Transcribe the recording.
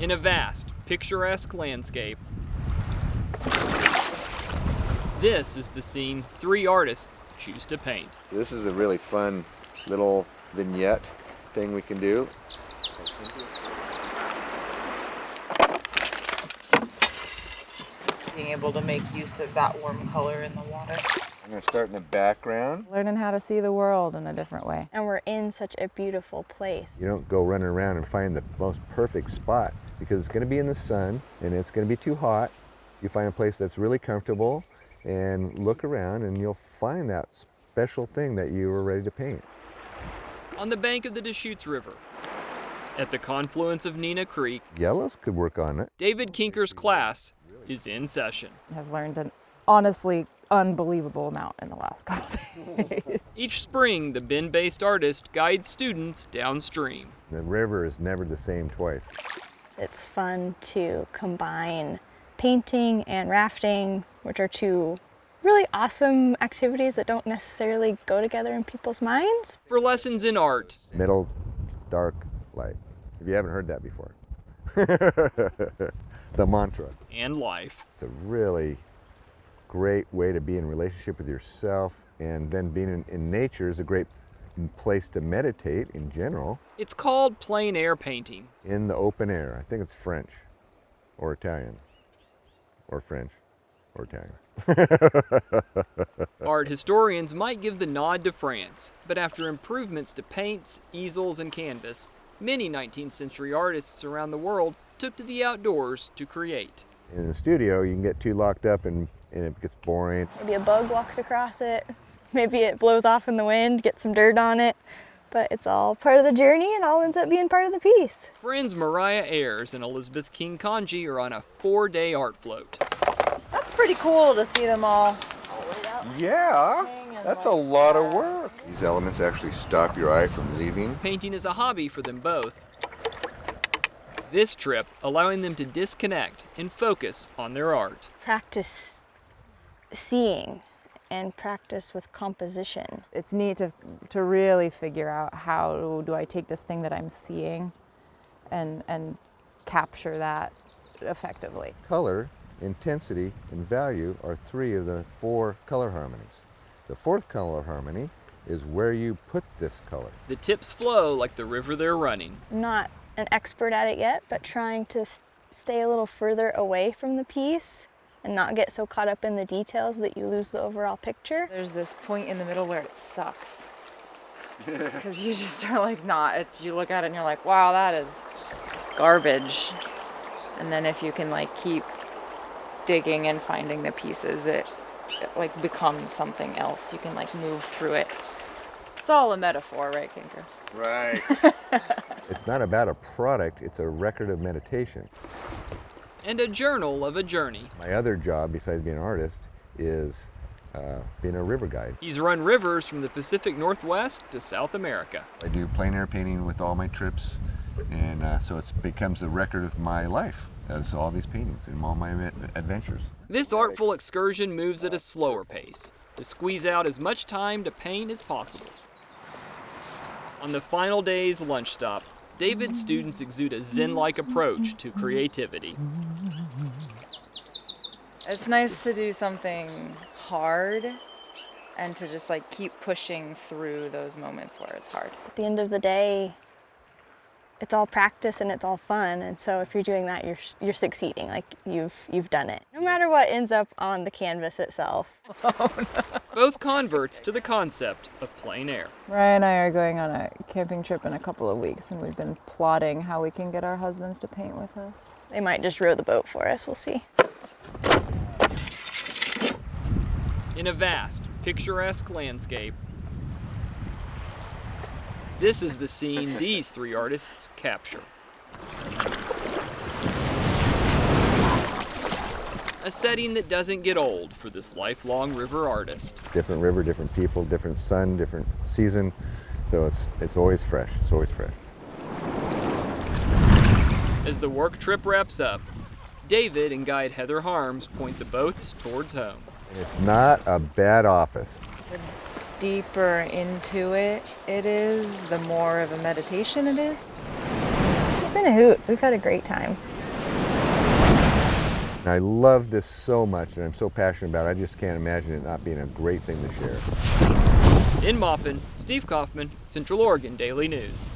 In a vast, picturesque landscape, this is the scene 3 artists choose to paint. This is a really fun little vignette thing we can do. Being able to make use of that warm color in the water. I'm going to start in the background. Learning how to see the world in a different way. And we're in such a beautiful place. You don't go running around and find the most perfect spot because it's going to be in the sun and it's going to be too hot. You find a place that's really comfortable and look around and you'll find that special thing that you were ready to paint. On the bank of the Deschutes River, at the confluence of Neenah Creek, Yellows could work on it. David Kinker's class is in session. I've learned an honestly unbelievable amount in the last couple days. Each spring, the Bend-based artist guides students downstream. The river is never the same twice. It's fun to combine painting and rafting, which are 2 really awesome activities that don't necessarily go together in people's minds. For lessons in art, Middle, dark, light. If you haven't heard that before. The mantra. and life. It's a really great way to be in relationship with yourself, and then being in nature is a great place to meditate in general. It's called plein air painting. In the open air. I think it's French or Italian or French or Italian. Art historians might give the nod to France, but after improvements to paints, easels, and canvas, many 19th century artists around the world took to the outdoors to create. In the studio, you can get too locked up and it gets boring. Maybe a bug walks across it. Maybe it blows off in the wind, gets some dirt on it. But it's all part of the journey and all ends up being part of the piece. Friends Mariah Ayers and Elizabeth King Kanji are on a 4-day art float. That's pretty cool to see them all. Yeah, that's a lot of work. These elements actually stop your eye from leaving. Painting is a hobby for them both. This trip allowing them to disconnect and focus on their art. Practice seeing and practice with composition. It's neat to really figure out how do I take this thing that I'm seeing and capture that effectively. Color, intensity, and value are 3 of the 4 color harmonies. The 4th color harmony is where you put this color. The tips flow like the river they're running. I'm not an expert at it yet, but trying to stay a little further away from the piece and not get so caught up in the details that you lose the overall picture. There's this point in the middle where it sucks. Because you just are like you look at it and you're like, wow, that is garbage. And then if you can like keep digging and finding the pieces, it like becomes something else. You can like move through it. It's all a metaphor, right, Kinker? Right. It's not about a product, it's a record of meditation. And a journal of a journey. My other job, besides being an artist, is being a river guide. He's run rivers from the Pacific Northwest to South America. I do plein air painting with all my trips, and so it becomes a record of my life as all these paintings and all my adventures. This artful excursion moves at a slower pace to squeeze out as much time to paint as possible. On the final day's lunch stop, David's students exude a zen-like approach to creativity. It's nice to do something hard and to just like keep pushing through those moments where it's hard. At the end of the day, it's all practice and it's all fun, and so if you're doing that, you're succeeding. Like you've done it. No matter what ends up on the canvas itself. Both converts to the concept of plein air. Ryan and I are going on a camping trip in a couple of weeks, and we've been plotting how we can get our husbands to paint with us. They might just row the boat for us, we'll see. In a vast, picturesque landscape, this is the scene these 3 artists capture. A setting that doesn't get old for this lifelong river artist. Different river, different people, different sun, different season, so it's always fresh. It's always fresh. As the work trip wraps up, David and guide Heather Harms point the boats towards home. It's not a bad office. The deeper into it is, the more of a meditation it is. It's been a hoot. We've had a great time. And I love this so much, and I'm so passionate about it. I just can't imagine it not being a great thing to share. In Maupin, Steve Kaufman, Central Oregon Daily News.